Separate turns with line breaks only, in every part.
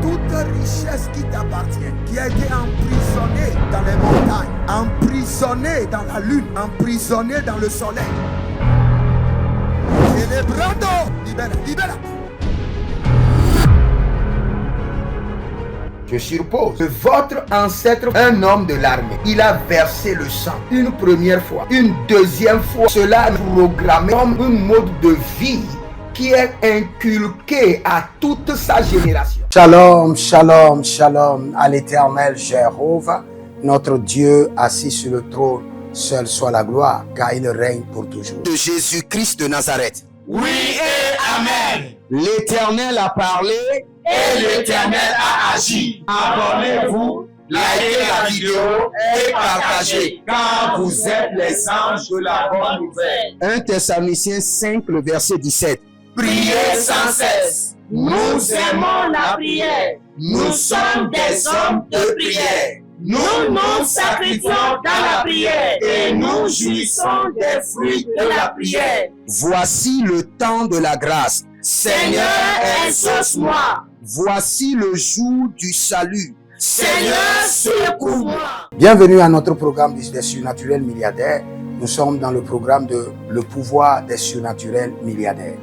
Toute richesse qui t'appartient, qui a été emprisonnée dans les montagnes, emprisonnée dans la lune, emprisonnée dans le soleil. Celebrando, libera.
Je suppose que votre ancêtre, un homme de l'armée, il a versé le sang une première fois, une deuxième fois. Cela est programmé comme un mode de vie qui est inculqué à toute sa génération.
Shalom, shalom, shalom à l'Éternel Jéhovah, notre Dieu assis sur le trône, seul soit la gloire, car il règne pour toujours.
De Jésus-Christ de Nazareth.
Oui et Amen.
L'Éternel a parlé
et l'Éternel a agi. Abonnez-vous, likez la vidéo et partagez, car vous êtes les anges de la bonne nouvelle.
1 Thessaloniciens 5, le verset 17.
Priez sans cesse. Nous aimons la prière. Nous sommes des hommes de prière. Nous nous sacrifions dans la prière et nous jouissons des fruits de la prière.
Voici le temps de la grâce.
Seigneur, exauce-moi.
Voici le jour du salut.
Seigneur, secours-moi.
Bienvenue à notre programme des surnaturels milliardaires. Nous sommes dans le programme de Le pouvoir des surnaturels milliardaires.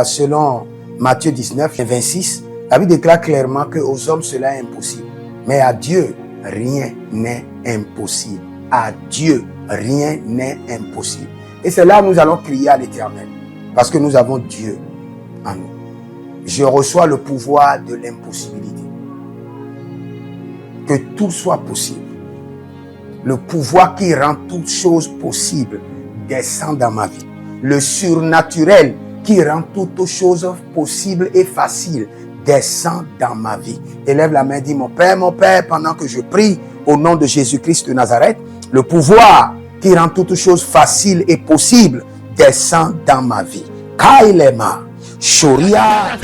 Selon Matthieu 19, 26, la Bible déclare clairement qu'aux hommes cela est impossible. Mais à Dieu, rien n'est impossible. À Dieu, rien n'est impossible. Et c'est là que nous allons crier à l'Éternel. Parce que nous avons Dieu en nous. Je reçois le pouvoir de l'impossibilité. Que tout soit possible. Le pouvoir qui rend toutes choses possibles descend dans ma vie. Le surnaturel qui rend toutes choses possibles et faciles descend dans ma vie. Élève la main, dis mon Père, pendant que je prie au nom de Jésus-Christ de Nazareth, le pouvoir qui rend toutes choses faciles et possibles descend dans ma vie. Kailema, Shoria.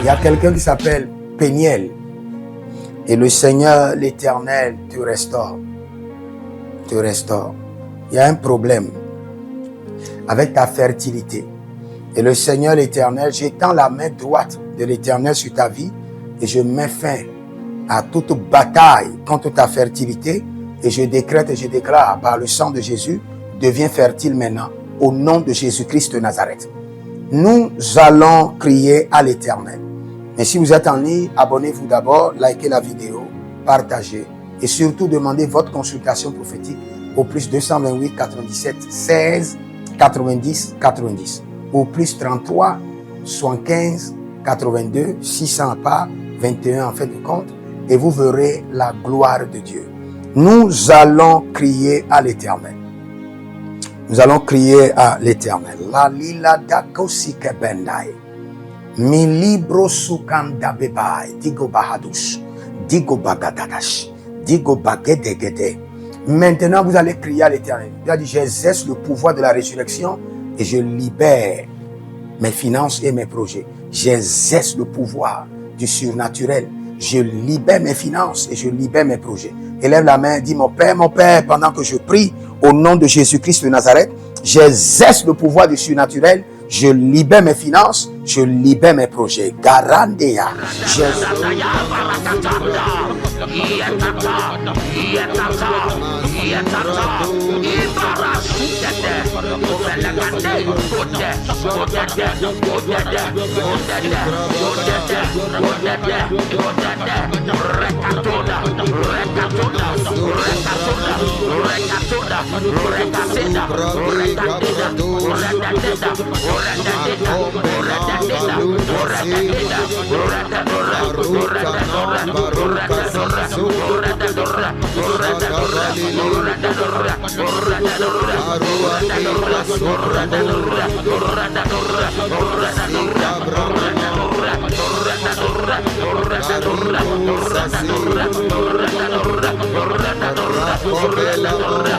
Il y a quelqu'un qui s'appelle Péniel. Et le Seigneur, l'Éternel, te restaure. Te restaure. Il y a un problème avec ta fertilité. Et le Seigneur, l'Éternel, j'étends la main droite de l'Éternel sur ta vie et je mets fin à toute bataille contre ta fertilité. Et je décrète et je déclare par le sang de Jésus, deviens fertile maintenant, au nom de Jésus-Christ de Nazareth. Nous allons crier à l'Éternel. Mais si vous êtes en ligne, abonnez-vous d'abord, likez la vidéo, partagez et surtout demandez votre consultation prophétique au plus 228 97 16 90 90 ou plus 33 75 82 600 pas 21 en fin de compte et vous verrez la gloire de Dieu. Nous allons crier à l'Éternel. Nous allons crier à l'Éternel. La lila dakosike bendai. Mi libro sukanda bebai. Digo bahadush. Digo bagadadash. Digo bagedegede. Maintenant, vous allez crier à l'Éternel. Il a dit, j'exerce le pouvoir de la résurrection et je libère mes finances et mes projets. J'exerce le pouvoir du surnaturel. Je libère mes finances et je libère mes projets. Élève la main, dis mon Père, pendant que je prie au nom de Jésus-Christ de Nazareth, j'exerce le pouvoir du surnaturel, je libère mes finances, je libère mes projets. Garandea.
Oh,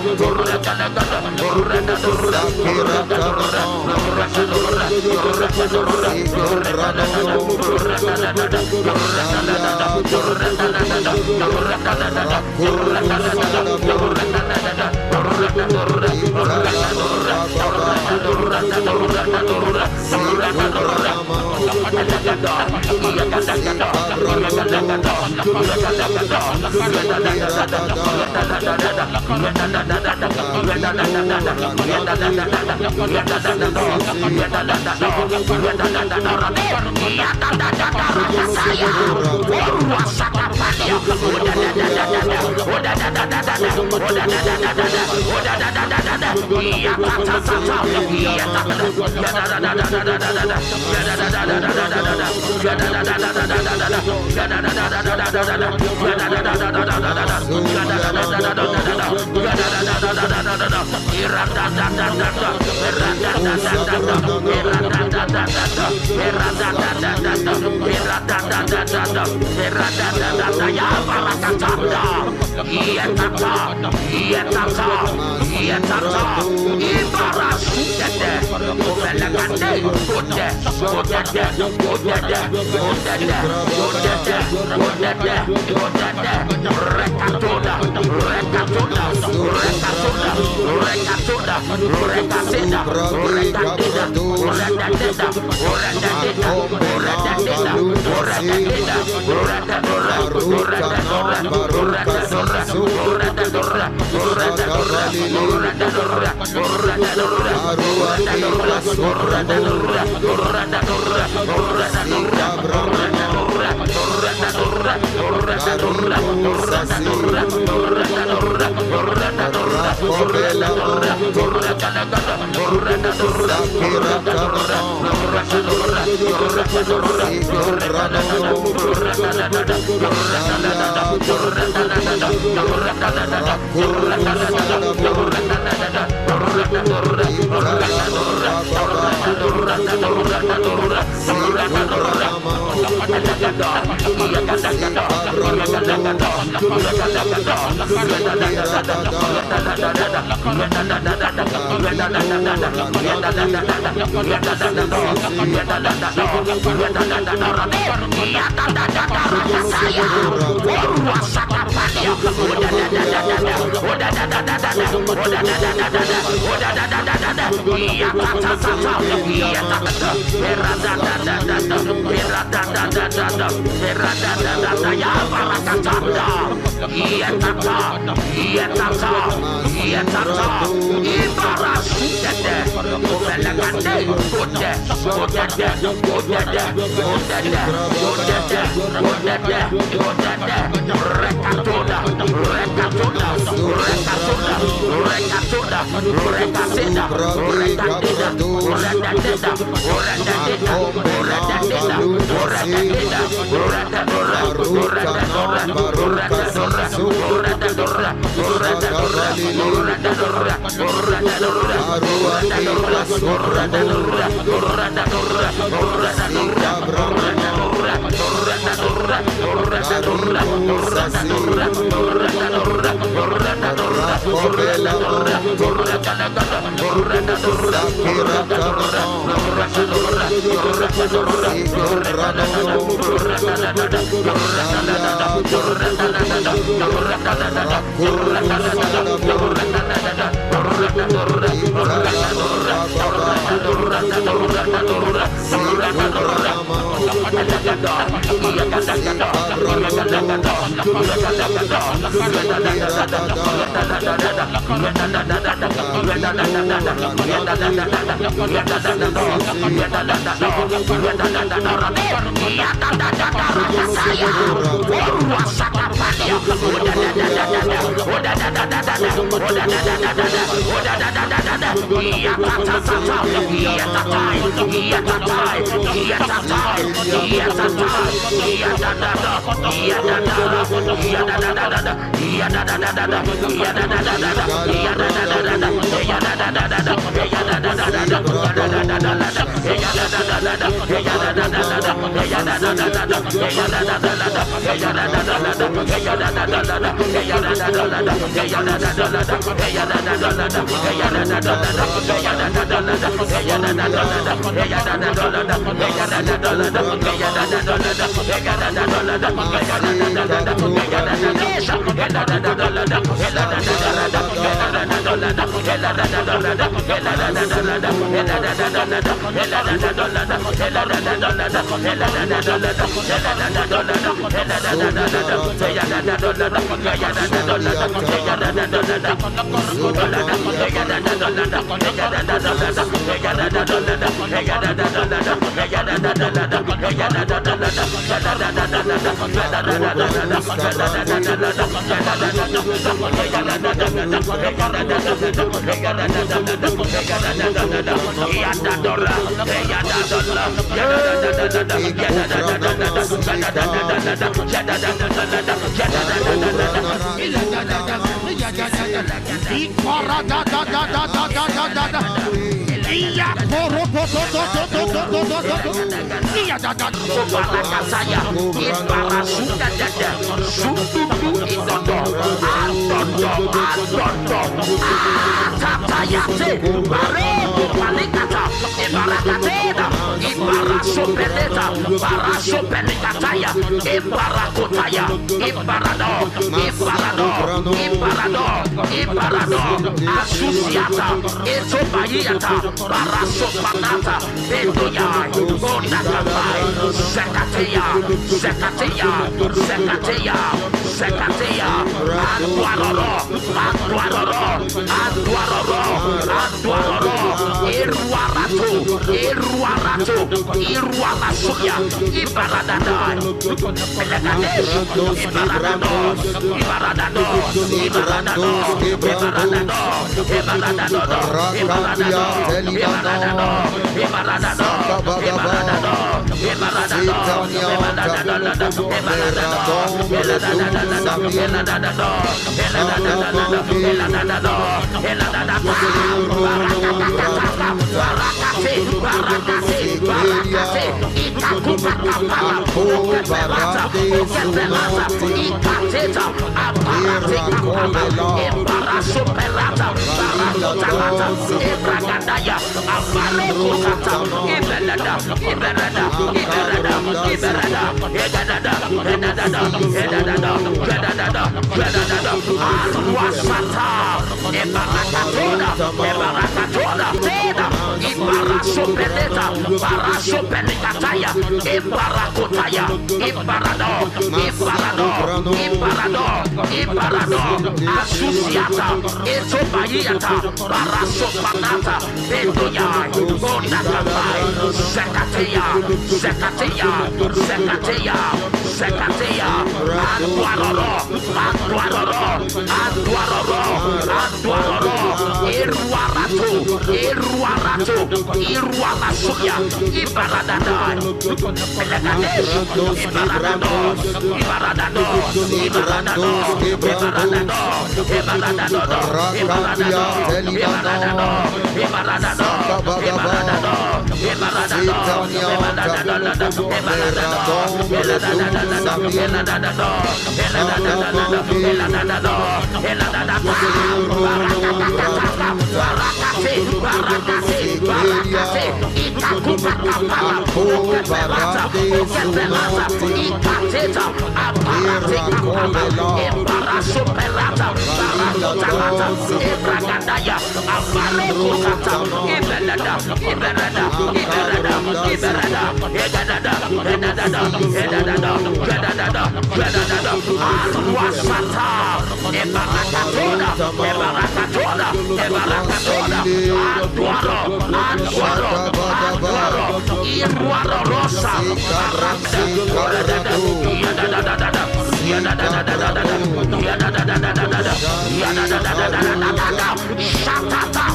Shatata,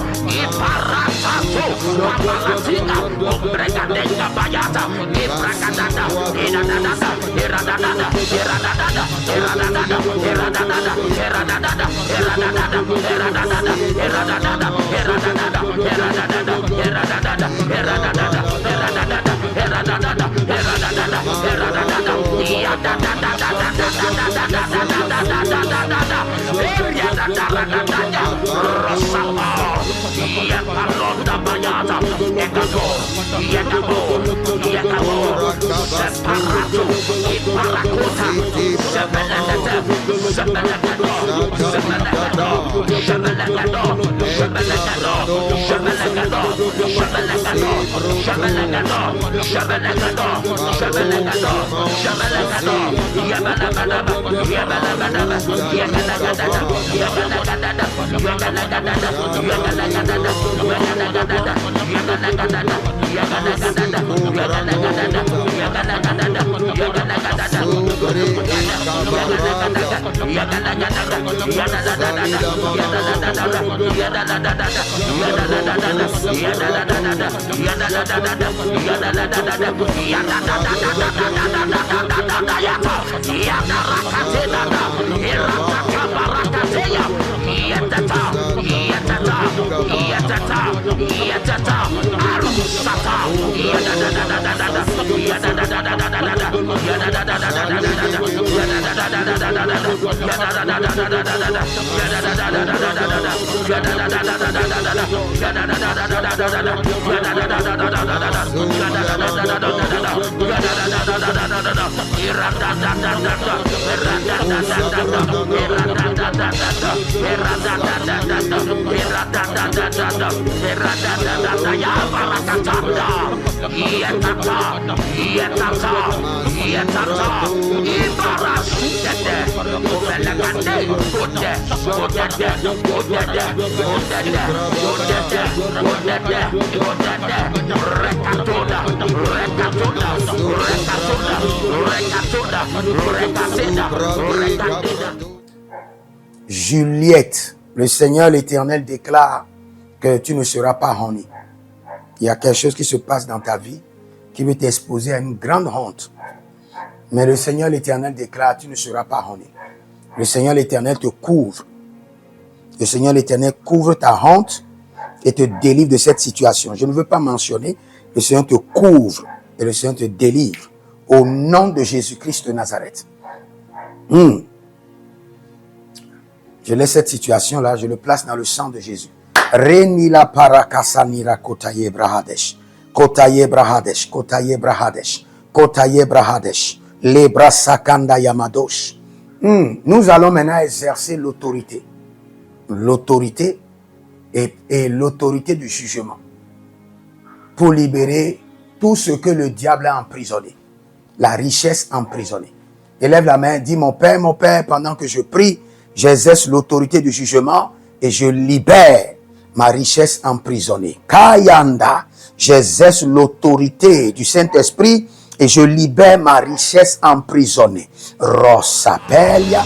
Aparatinga, Obregadenga Bayata, Ibragadada, Iradada, Iradada, Iradada, Iradada, Iradada, Iradada, Iradada, Iradada, Iradada, Iradada, Iradada, Iradada,
Juliette, le Seigneur l'Éternel déclare que tu ne seras pas honnie. Il y a quelque chose qui se passe dans ta vie qui veut t'exposer à une grande honte. Mais le Seigneur l'Éternel déclare, tu ne seras pas honnie. Le Seigneur l'Éternel te couvre. Le Seigneur l'Éternel couvre ta honte et te délivre de cette situation. Je ne veux pas mentionner, le Seigneur te couvre et le Seigneur te délivre au nom de Jésus-Christ de Nazareth. Je laisse cette situation-là, je le place dans le sang de Jésus. Renila parakasanira kotaye brahadesh. Kotaye brahadesh. Kotaye brahadesh. Kotaye brahadesh. Lebra sakanda yamadosh. Nous allons maintenant exercer l'autorité. L'autorité et l'autorité du jugement. Pour libérer tout ce que le diable a emprisonné. La richesse emprisonnée. Élève la main, dis mon Père, pendant que je prie, j'exerce l'autorité du jugement et je libère ma richesse emprisonnée. Kayanda, j'exerce l'autorité du Saint-Esprit et je libère ma richesse emprisonnée. Rosapelia.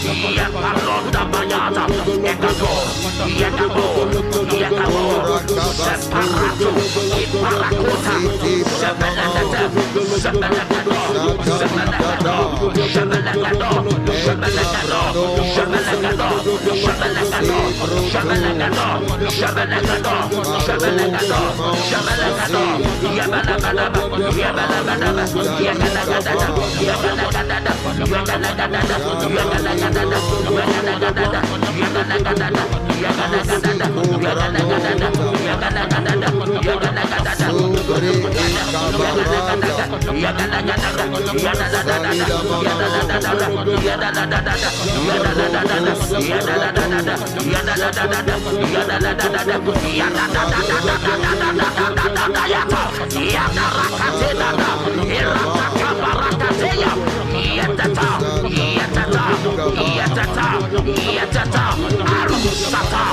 Yatata, Arusata,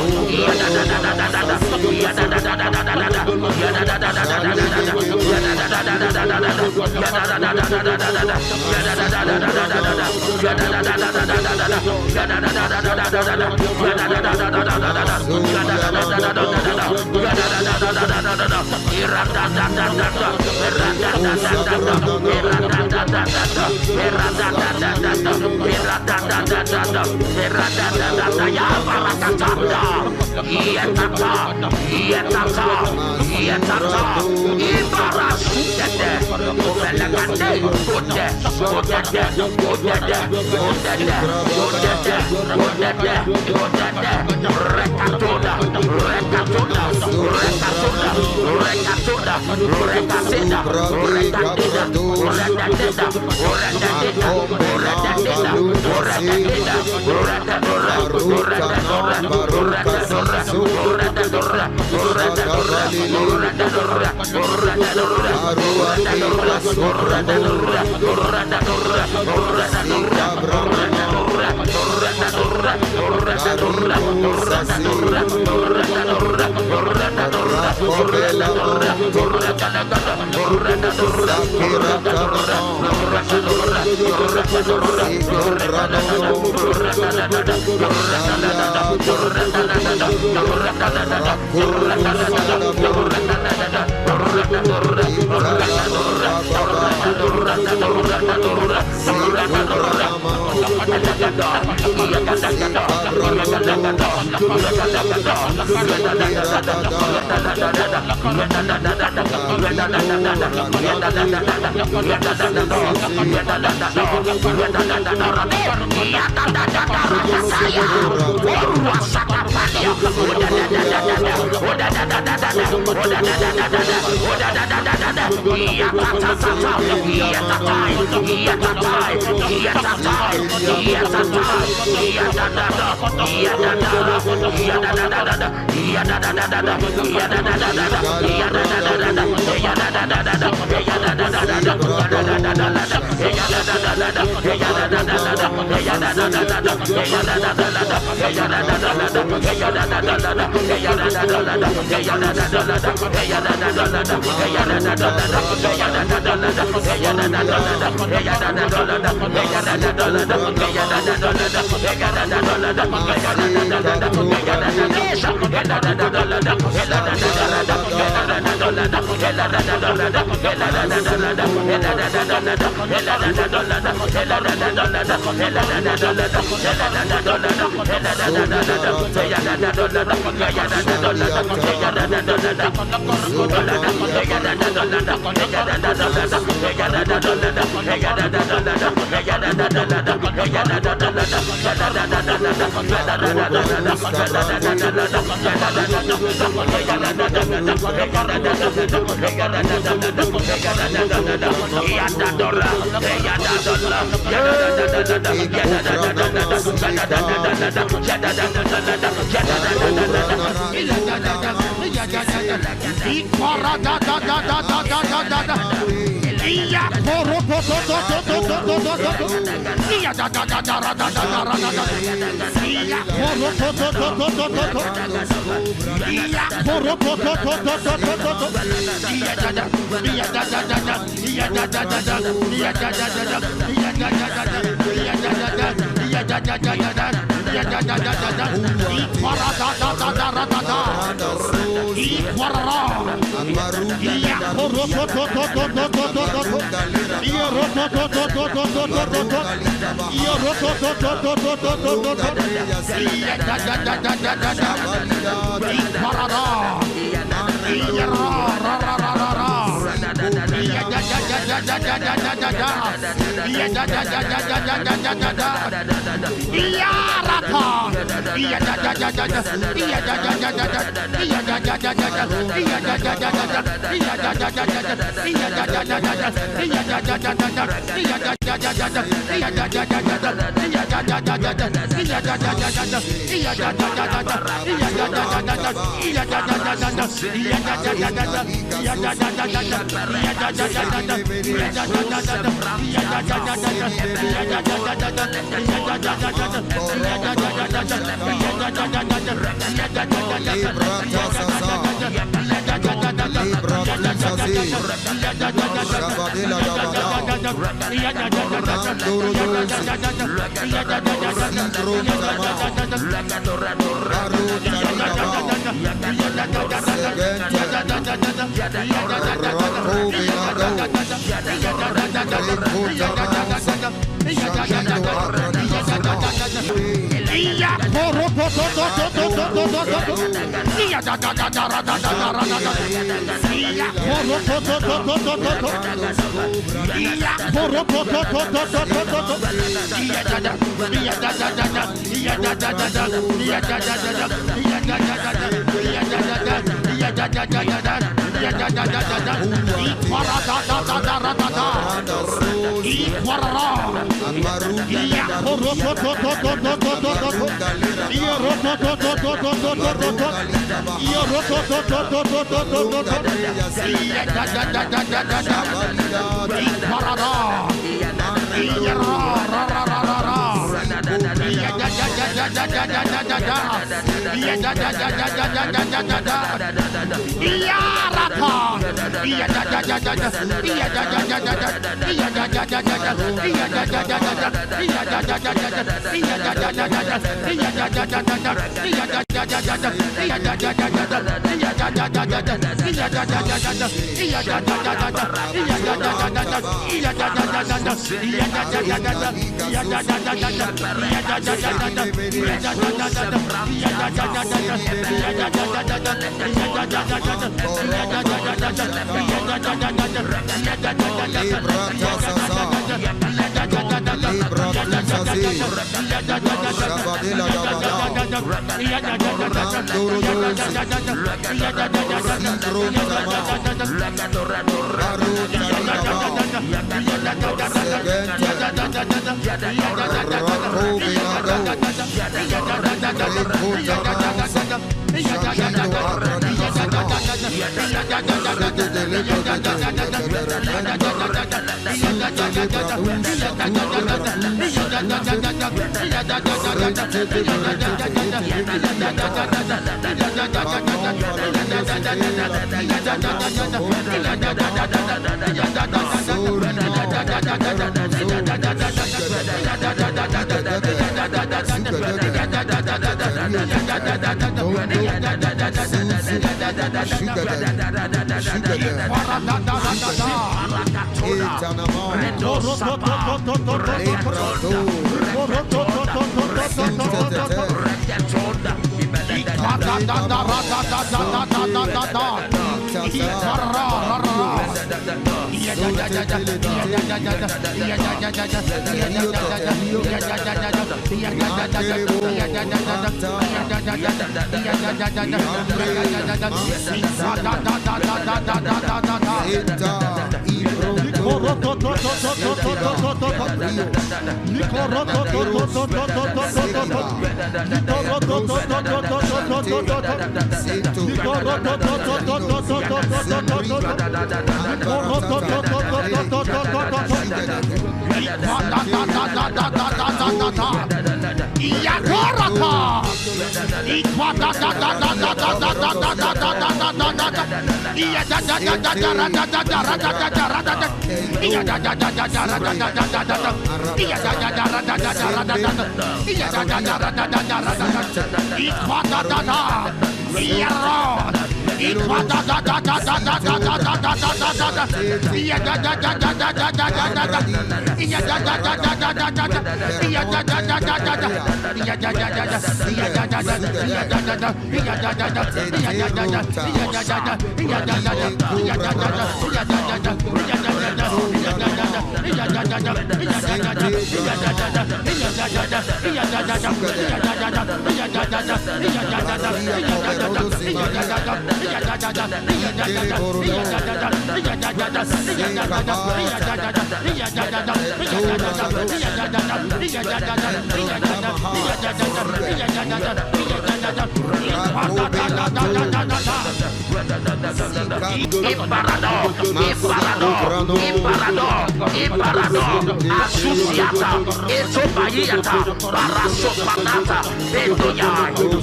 Asusiata, Etobayata, Barasopanata, Bedoya,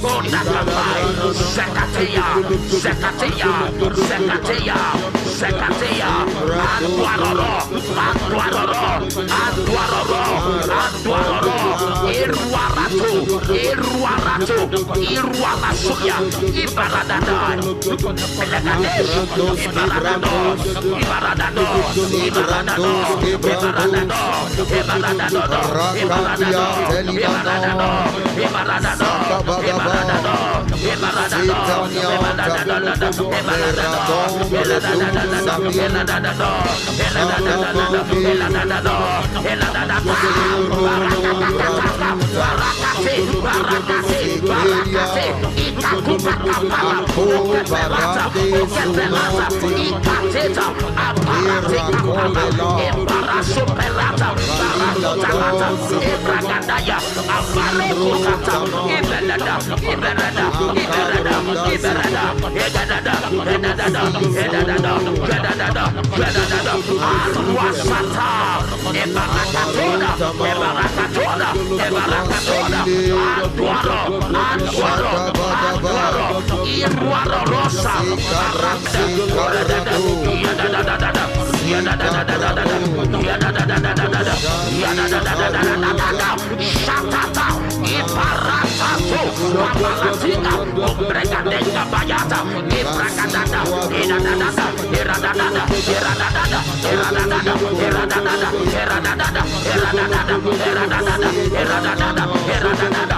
Bonakapai, Zekatea, Zekatea, Zekatea, Zekatea, Antuaroro, Antuaroro, Antuaroro, Antuaroro, Iruarato, Iruarato, Iruarasuya, Ibaradada, Pelagadesh, Ibaradado, Ibaradado, Ibaradado, Superata, Barata, Ebragadaya, Abalokata, Iberada, Iberada, Iberada, Iberada, Egadada, Edadada, Edadada, Edadada, Edadada, Arwasata, Ebarakatoda, Ebarakatoda, Ebarakatoda, Antuaro, Antuaro, Antuaro, Iruaro Rosa, Barata, Yadadadada, Shatata, Iparatato, Papalatina, Obregadenga Bayata, Ibracadada, Iradada, Iradada, Iradada, Iradada, Iradada, Iradada, Iradada, Iradada, Iradada, Iradada, Iradada,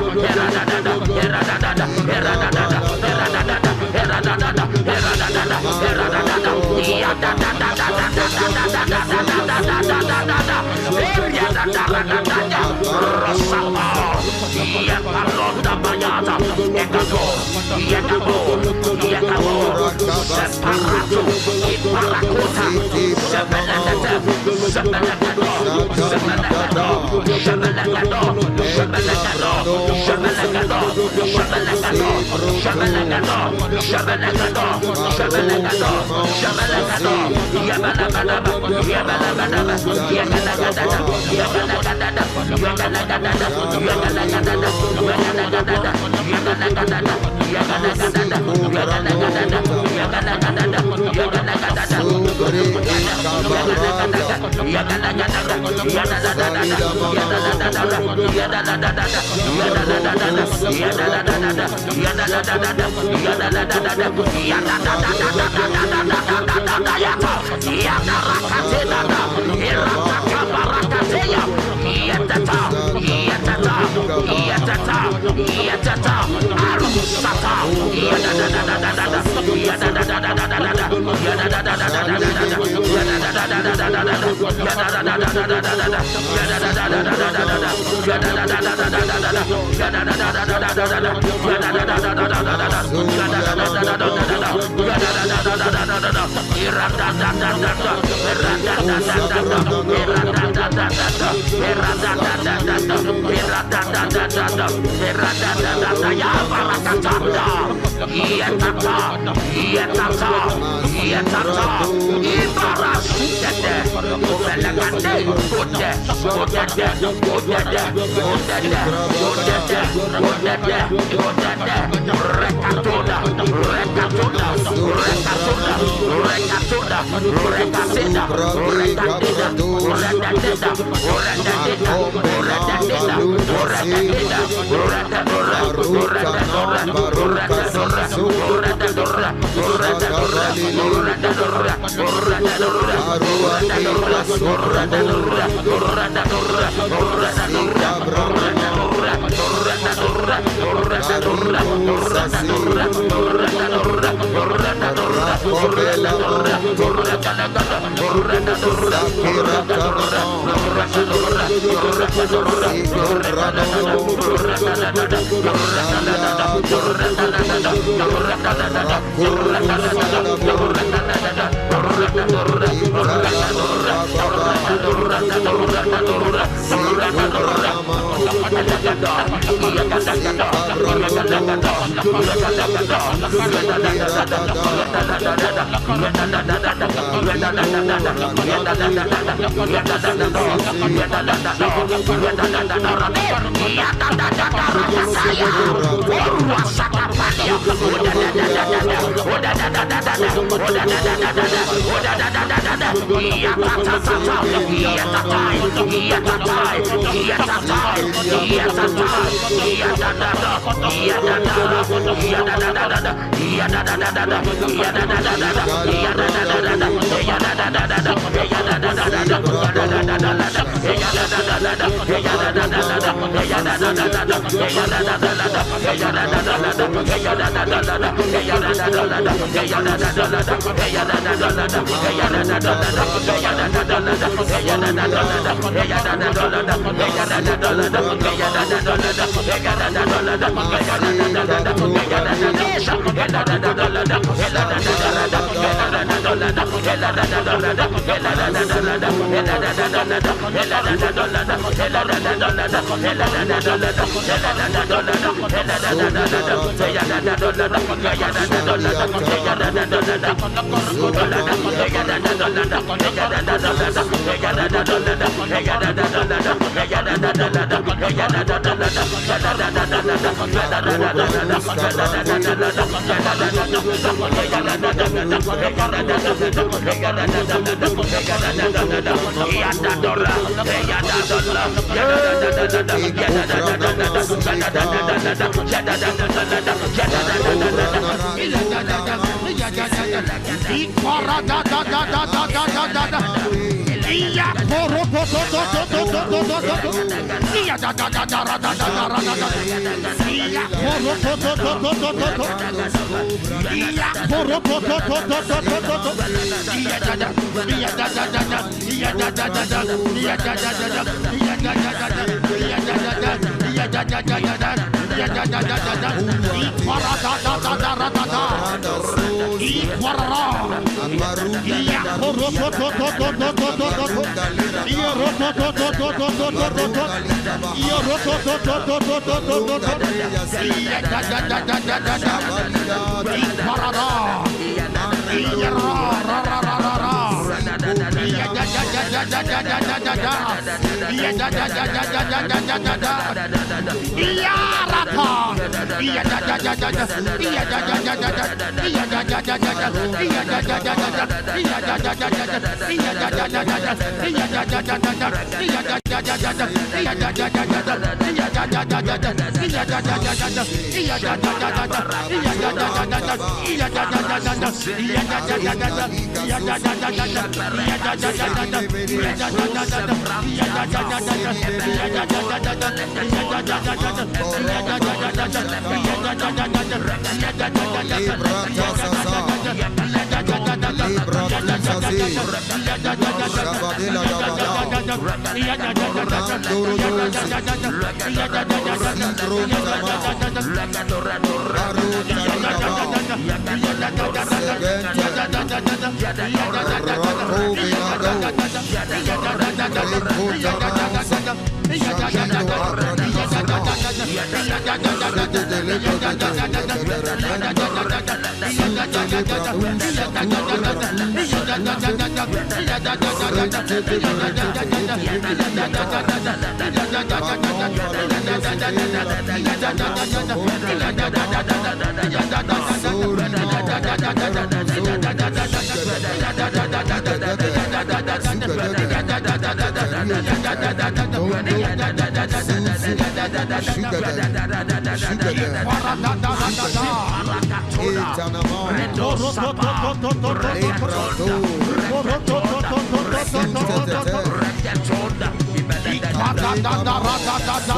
Iradada, Iradada,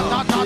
Rata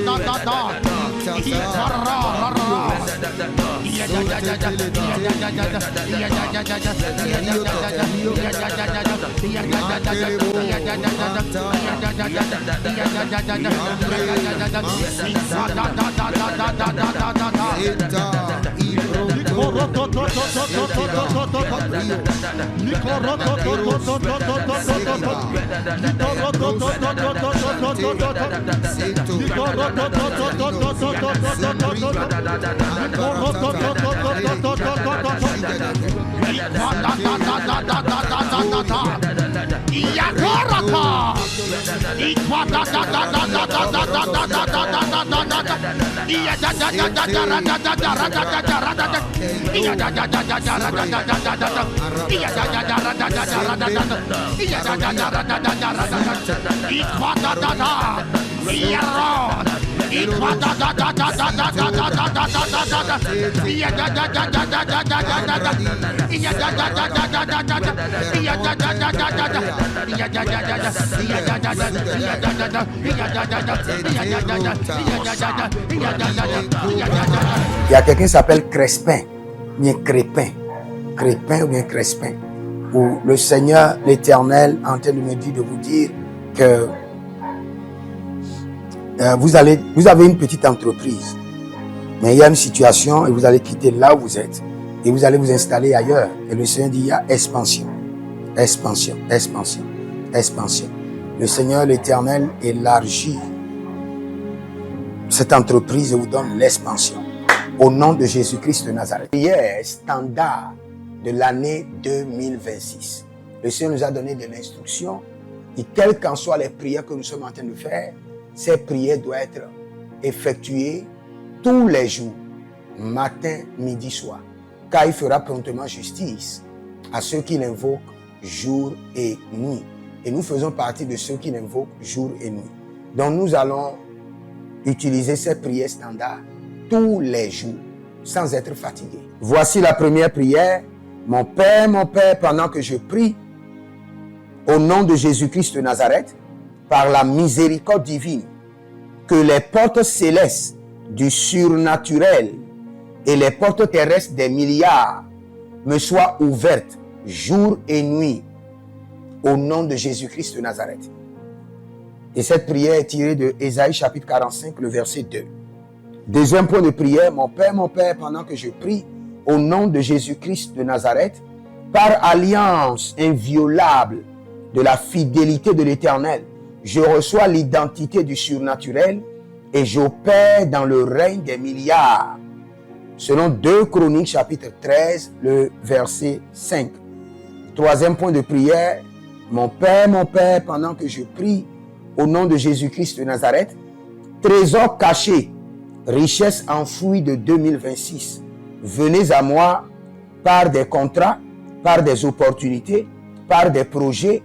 Il y a quelqu'un qui s'appelle Crespin, bien Crépin, Crépin ou bien Crespin, où le Seigneur, l'Éternel, est en train de me dire, de vous dire que vous avez une petite entreprise, mais il y a une situation et vous allez quitter là où vous êtes et vous allez vous installer ailleurs. Et le Seigneur dit, il y a expansion, expansion, expansion, expansion. Le Seigneur, l'Éternel, élargit cette entreprise et vous donne l'expansion. Au nom de Jésus-Christ de Nazareth. Prière standard de l'année 2026. Le Seigneur nous a donné de l'instruction et quelles qu'en soient les prières que nous sommes en train de faire, ces prières doivent être effectuées tous les jours, matin, midi, soir. Car il fera promptement justice à ceux qui l'invoquent jour et nuit. Et nous faisons partie de ceux qui l'invoquent jour et nuit. Donc nous allons utiliser ces prières standards tous les jours, sans être fatigué. Voici la première prière. Mon Père, pendant que je prie, au nom de Jésus-Christ de Nazareth, par la miséricorde divine, que les portes célestes du surnaturel et les portes terrestres des milliards me soient ouvertes jour et nuit, au nom de Jésus-Christ de Nazareth. Et cette prière est tirée de Ésaïe chapitre 45, le verset 2. Deuxième point de prière, mon Père, pendant que je prie, au nom de Jésus-Christ de Nazareth, par alliance inviolable de la fidélité de l'Éternel, je reçois l'identité du surnaturel et j'opère dans le règne des milliards. Selon 2 Chroniques chapitre 13, le verset 5. Troisième point de prière, mon Père, pendant que je prie, au nom de Jésus-Christ de Nazareth, trésor caché, richesse enfouie de 2026, venez à moi par des contrats, par des opportunités, par des projets,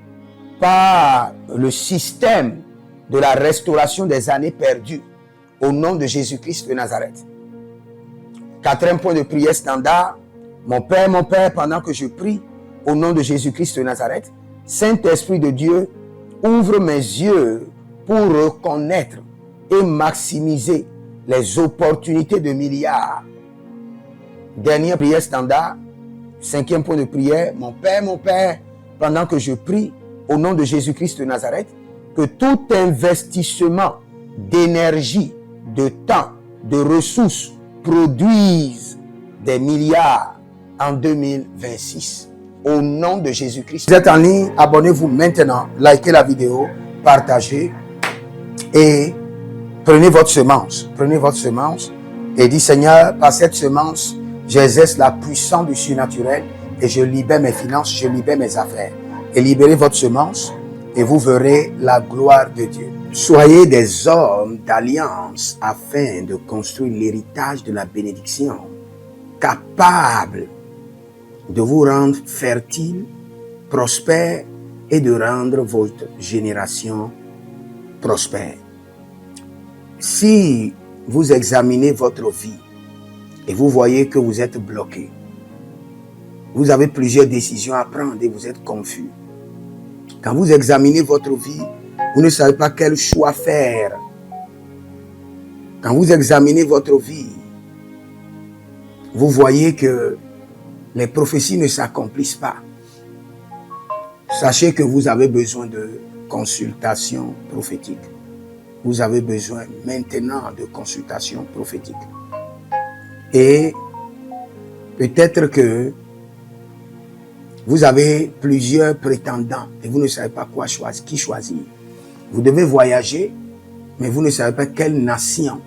par le système de la restauration des années perdues, au nom de Jésus-Christ de Nazareth. Quatrième point de prière standard, mon Père, pendant que je prie, au nom de Jésus-Christ de Nazareth, Saint-Esprit de Dieu, ouvre mes yeux pour reconnaître et maximiser les opportunités de milliards. Dernière prière standard, cinquième point de prière, mon Père, pendant que je prie, au nom de Jésus-Christ de Nazareth, que tout investissement d'énergie, de temps, de ressources produise des milliards en 2026. Au nom de Jésus-Christ. Vous êtes en ligne, abonnez-vous maintenant, likez la vidéo, partagez et prenez votre semence. Prenez votre semence et dites, Seigneur, par cette semence, j'exerce la puissance du surnaturel et je libère mes finances, je libère mes affaires. Et libérez votre semence et vous verrez la gloire de Dieu. Soyez des hommes d'alliance afin de construire l'héritage de la bénédiction, capables de vous rendre fertile, prospère et de rendre votre génération prospère. Si vous examinez votre vie et vous voyez que vous êtes bloqué, vous avez plusieurs décisions à prendre et vous êtes confus. Quand vous examinez votre vie, vous ne savez pas quel choix faire. Quand vous examinez votre vie, vous voyez que les prophéties ne s'accomplissent pas. Sachez que vous avez besoin de consultation prophétique. Vous avez besoin maintenant de consultation prophétique. Et peut-être que vous avez plusieurs prétendants et vous ne savez pas qui choisir. Vous devez voyager, mais vous ne savez pas quelle nation.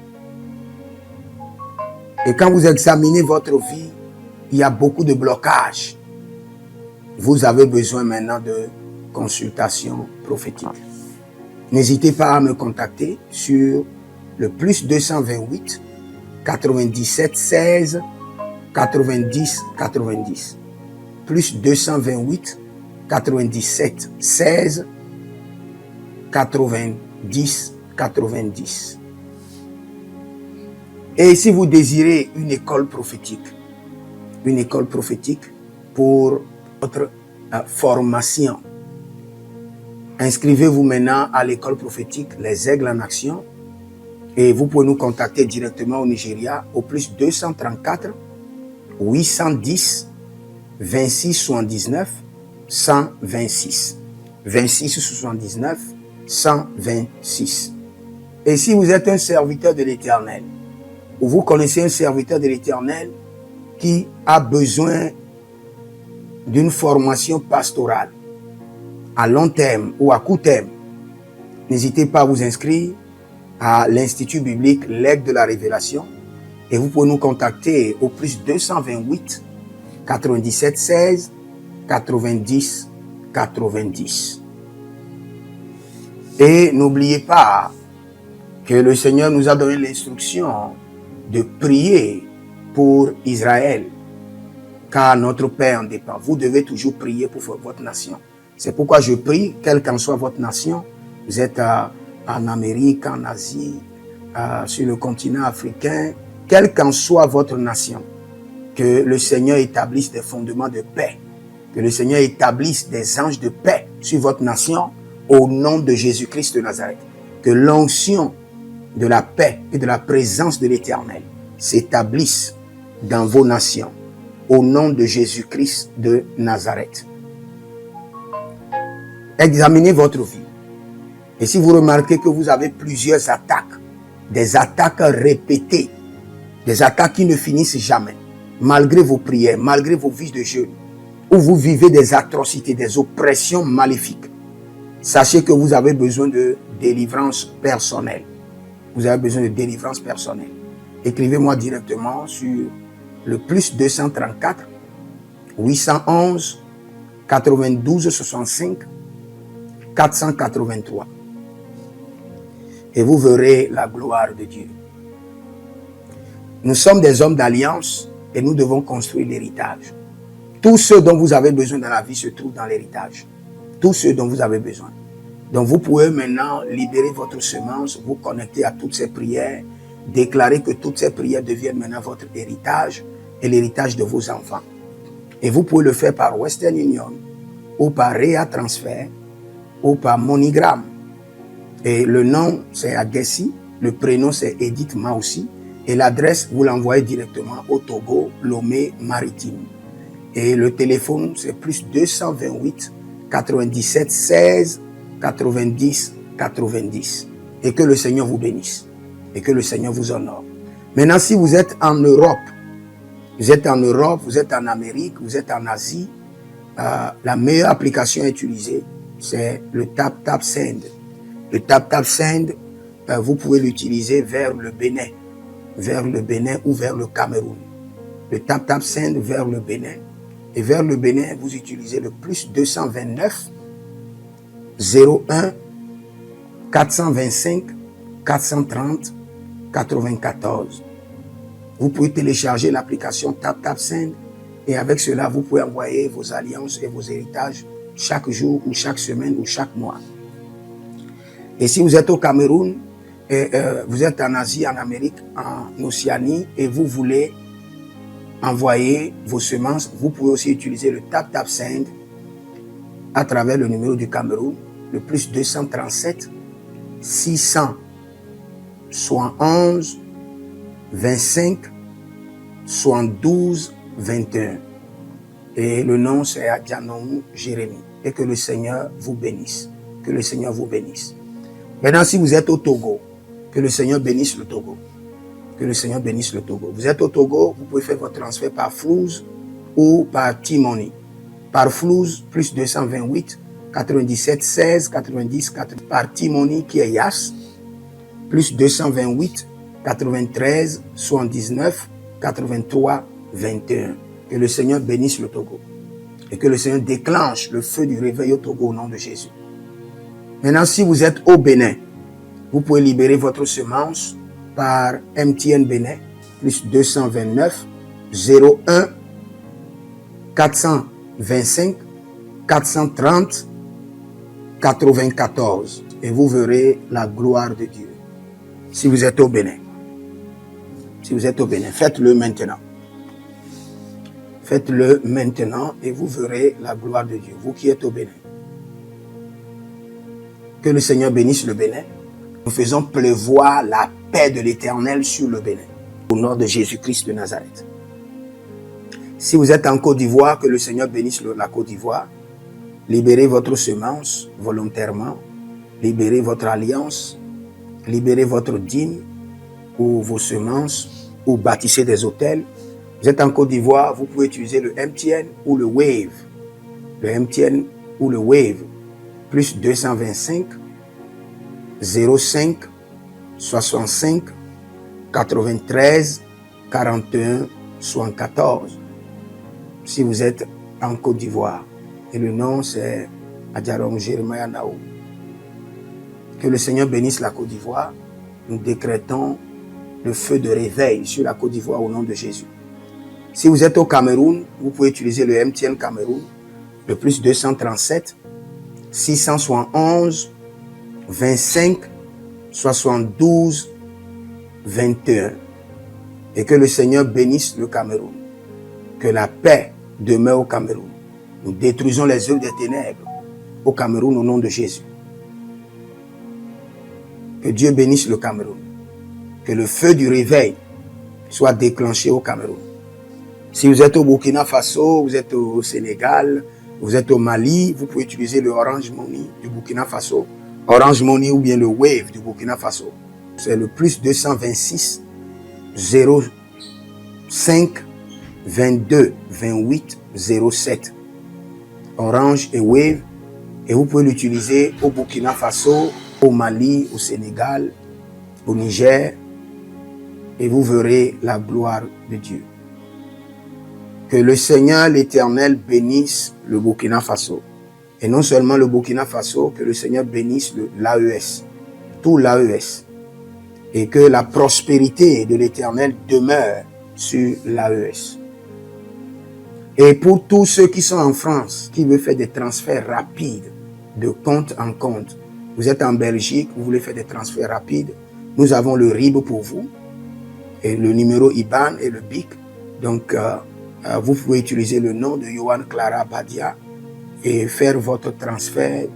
Et quand vous examinez votre vie, il y a beaucoup de blocages. Vous avez besoin maintenant de consultation prophétique. N'hésitez pas à me contacter sur le plus 228 97 16 90 90. Plus 228 97 16 90 90. Et si vous désirez une école prophétique pour votre formation, inscrivez-vous maintenant à l'école prophétique Les Aigles en Action et vous pouvez nous contacter directement au Nigeria au plus 234 810 26 79 126. 26 79 126. Et si vous êtes un serviteur de l'Éternel, ou vous connaissez un serviteur de l'Éternel qui a besoin d'une formation pastorale à long terme ou à court terme, n'hésitez pas à vous inscrire à l'Institut biblique L'Aigle de la Révélation et vous pouvez nous contacter au plus 228 97 16 90 90. Et n'oubliez pas que le Seigneur nous a donné l'instruction de prier pour Israël, car notre paix en dépend. Vous devez toujours prier pour votre nation. C'est pourquoi je prie, quelle qu'en soit votre nation, vous êtes en Amérique, en Asie, sur le continent africain, quelle qu'en soit votre nation, que le Seigneur établisse des fondements de paix, que le Seigneur établisse des anges de paix sur votre nation au nom de Jésus-Christ de Nazareth. Que l'onction de la paix et de la présence de l'Éternel s'établisse dans vos nations au nom de Jésus-Christ de Nazareth. Examinez votre vie. Et si vous remarquez que vous avez plusieurs attaques, des attaques répétées, des attaques qui ne finissent jamais, malgré vos prières, malgré vos vies de jeûne, où vous vivez des atrocités, des oppressions maléfiques, sachez que vous avez besoin de délivrance personnelle. Vous avez besoin de délivrance personnelle. Écrivez-moi directement sur le plus 234 811 92 65 483. Et vous verrez la gloire de Dieu. Nous sommes des hommes d'alliance et nous devons construire l'héritage. Tout ce dont vous avez besoin dans la vie se trouve dans l'héritage. Tout ce dont vous avez besoin. Donc vous pouvez maintenant libérer votre semence, vous connecter à toutes ces prières, déclarer que toutes ces prières deviennent maintenant votre héritage et l'héritage de vos enfants. Et vous pouvez le faire par Western Union ou par Rea Transfer ou par MoneyGram. Et le nom c'est Agessi, le prénom c'est Edith Maussi et l'adresse vous l'envoyez directement au Togo, Lomé Maritime. Et le téléphone c'est plus 228 97 16 90 90. Et que le Seigneur vous bénisse. Et que le Seigneur vous honore. Maintenant, si vous êtes en Europe, vous êtes en Amérique, vous êtes en Asie, la meilleure application à utiliser, c'est le TapTapSend. Le TapTapSend, vous pouvez l'utiliser vers le Bénin ou vers le Cameroun. Le TapTapSend vers le Bénin. Et vers le Bénin, vous utilisez le plus 229 01 425 430 94. Vous pouvez télécharger l'application TapTapSend et avec cela, vous pouvez envoyer vos alliances et vos héritages chaque jour ou chaque semaine ou chaque mois. Et si vous êtes au Cameroun, et, vous êtes en Asie, en Amérique, en Océanie et vous voulez envoyer vos semences, vous pouvez aussi utiliser le TapTapSend à travers le numéro du Cameroun, le plus 237 671 25 72 21. Et le nom c'est Adjanou Jérémie. Et que le Seigneur vous bénisse. Que le Seigneur vous bénisse. Maintenant, si vous êtes au Togo, que le Seigneur bénisse le Togo. Que le Seigneur bénisse le Togo. Vous êtes au Togo, vous pouvez faire votre transfert par Flouz ou par T-Money. Par Flouz, plus 228 97 16 90 4. Par T-Money qui est Yas, plus 228 93 79 83 21. Que le Seigneur bénisse le Togo. Et que le Seigneur déclenche le feu du réveil au Togo au nom de Jésus. Maintenant, si vous êtes au Bénin, vous pouvez libérer votre semence par MTN Bénin, plus 229 01 425 430 94. Et vous verrez la gloire de Dieu. Si vous êtes au Bénin. Si vous êtes au Bénin, faites-le maintenant. Faites-le maintenant et vous verrez la gloire de Dieu. Vous qui êtes au Bénin. Que le Seigneur bénisse le Bénin. Nous faisons pleuvoir la paix de l'Éternel sur le Bénin. Au nom de Jésus-Christ de Nazareth. Si vous êtes en Côte d'Ivoire, que le Seigneur bénisse la Côte d'Ivoire. Libérez votre semence volontairement. Libérez votre alliance. Libérez votre dîme ou vos semences ou bâtissez des hôtels. Vous êtes en Côte d'Ivoire, vous pouvez utiliser le MTN ou le Wave. Le MTN ou le Wave. Plus 225 05 65 93 41 74. Si vous êtes en Côte d'Ivoire. Et le nom c'est Adjanou Jérémie Naou. Que le Seigneur bénisse la Côte d'Ivoire. Nous décrétons le feu de réveil sur la Côte d'Ivoire au nom de Jésus. Si vous êtes au Cameroun, vous pouvez utiliser le MTN Cameroun, le plus 237 671 25 72 21. Et que le Seigneur bénisse le Cameroun. Que la paix demeure au Cameroun. Nous détruisons les œuvres des ténèbres au Cameroun au nom de Jésus. Que Dieu bénisse le Cameroun. Que le feu du réveil soit déclenché au Cameroun. Si vous êtes au Burkina Faso, vous êtes au Sénégal, vous êtes au Mali, vous pouvez utiliser le Orange Money du Burkina Faso. Orange Money ou bien le Wave du Burkina Faso. C'est le plus 226 05 22 28 07. Orange et Wave. Et vous pouvez l'utiliser au Burkina Faso, au Mali, au Sénégal, au Niger. Et vous verrez la gloire de Dieu. Que le Seigneur l'Éternel bénisse le Burkina Faso. Et non seulement le Burkina Faso, que le Seigneur bénisse l'AES, tout l'AES. Et que la prospérité de l'Éternel demeure sur l'AES. Et pour tous ceux qui sont en France, qui veulent faire des transferts rapides de compte en compte, vous êtes en Belgique, vous voulez faire des transferts rapides, nous avons le RIB pour vous, et le numéro IBAN et le BIC. Donc, vous pouvez utiliser le nom de Yohan Clara Badia et faire votre transfert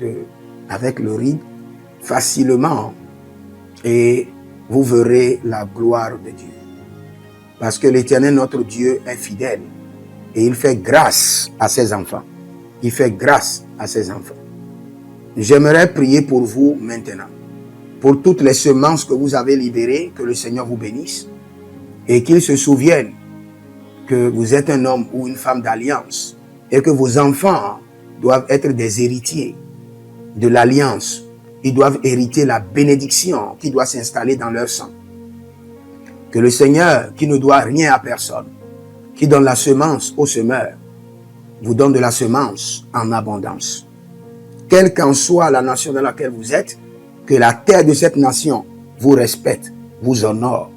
avec le RIB facilement. Et vous verrez la gloire de Dieu. Parce que l'Éternel, notre Dieu, est fidèle. Et il fait grâce à ses enfants. Il fait grâce à ses enfants. J'aimerais prier pour vous maintenant. Pour toutes les semences que vous avez libérées, que le Seigneur vous bénisse. Et qu'il se souvienne que vous êtes un homme ou une femme d'alliance. Et que vos enfants doivent être des héritiers de l'alliance. Ils doivent hériter la bénédiction qui doit s'installer dans leur sang. Que le Seigneur, qui ne doit rien à personne, qui donne la semence au semeur, vous donne de la semence en abondance. Quelle qu'en soit la nation dans laquelle vous êtes, que la terre de cette nation vous respecte, vous honore.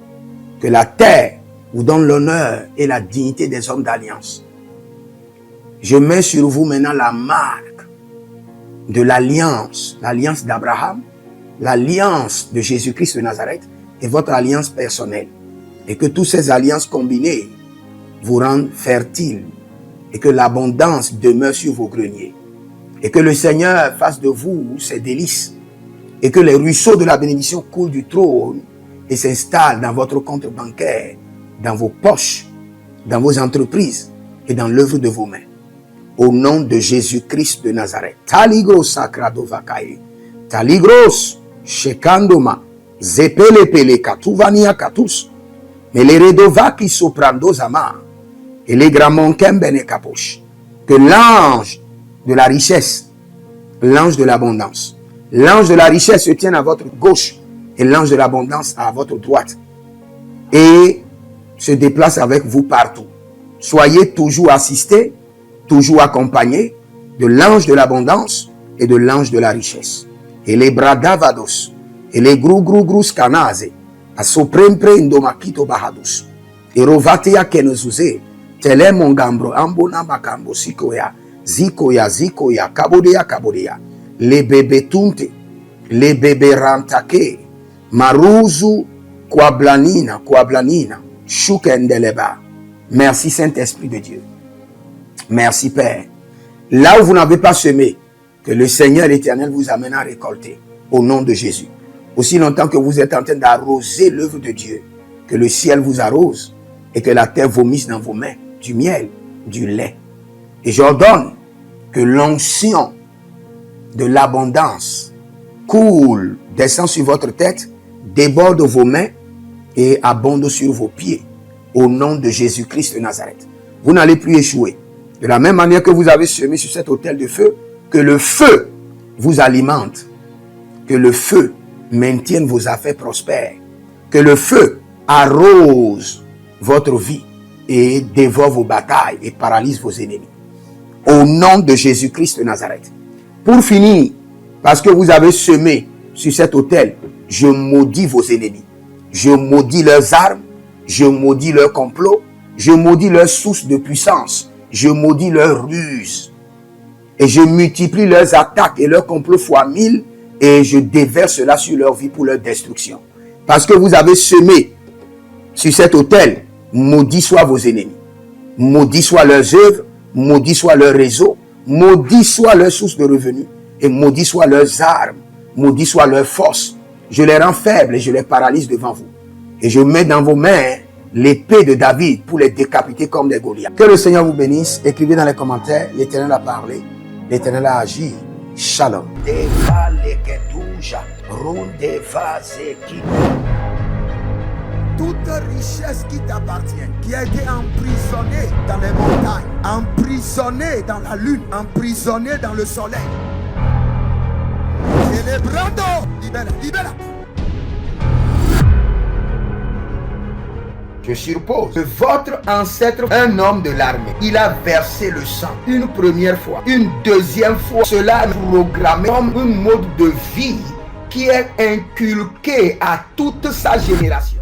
Que la terre vous donne l'honneur et la dignité des hommes d'alliance. Je mets sur vous maintenant la marque de l'alliance d'Abraham, l'alliance de Jésus-Christ de Nazareth et votre alliance personnelle. Et que toutes ces alliances combinées vous rendent fertiles et que l'abondance demeure sur vos greniers. Et que le Seigneur fasse de vous ses délices et que les ruisseaux de la bénédiction coulent du trône et s'installe dans votre compte bancaire, dans vos poches, dans vos entreprises et dans l'œuvre de vos mains. Au nom de Jésus-Christ de Nazareth. Taligros sacrado vakae. Taligros shekandoma. Zepelepele katuvania katus. Meleredova qui soprando zama. Et les gramons kembene kaposh. Que l'ange de la richesse, l'ange de l'abondance, l'ange de la richesse se tienne à votre gauche et l'ange de l'abondance à votre droite. Et se déplace avec vous partout. Soyez toujours assistés, toujours accompagnés de l'ange de l'abondance et de l'ange de la richesse. Et les bradavados, et les grou scanase, a soprempre indomakito bahadus. Et rovatea kenezuze, tele mongambro ambona makambo sikoya, zikoya, kabodea. Les bébés tunte, les bébés rantake, maruzu, kwablanina, shukendeleba. Merci Saint-Esprit de Dieu. Merci Père. Là où vous n'avez pas semé, que le Seigneur l'Éternel vous amène à récolter. Au nom de Jésus. Aussi longtemps que vous êtes en train d'arroser l'œuvre de Dieu, que le ciel vous arrose et que la terre vomisse dans vos mains du miel, du lait. Et j'ordonne que l'onction de l'abondance coule, descend sur votre tête, déborde vos mains et abonde sur vos pieds. Au nom de Jésus-Christ de Nazareth. Vous n'allez plus échouer. De la même manière que vous avez semé sur cet autel de feu, que le feu vous alimente, que le feu maintienne vos affaires prospères, que le feu arrose votre vie et dévore vos batailles et paralyse vos ennemis. Au nom de Jésus-Christ de Nazareth. Pour finir, parce que vous avez semé sur cet autel, je maudis vos ennemis. Je maudis leurs armes. Je maudis leur complot, je maudis leur source de puissance, je maudis leur ruse. Et je multiplie leurs attaques et leurs complots fois 1000 et je déverse cela sur leur vie pour leur destruction. Parce que vous avez semé sur cet autel, maudit soient vos ennemis, maudit soient leurs œuvres, maudit soit leur réseau, maudit soit leur source de revenus et maudit soient leurs armes, maudit soit leur force. Je les rends faibles et je les paralyse devant vous. Et je mets dans vos mains l'épée de David pour les décapiter comme des Goliaths. Que le Seigneur vous bénisse. Écrivez dans les commentaires, l'Éternel a parlé, l'Éternel a agi. Shalom.
Toute richesse qui t'appartient, qui a été emprisonnée dans les montagnes, emprisonnée dans la lune, emprisonnée dans le soleil. Célébrando, libera.
Je suppose que votre ancêtre, un homme de l'armée, il a versé le sang une première fois, une deuxième fois. Cela est programmé comme un mode de vie qui est inculqué à toute sa génération.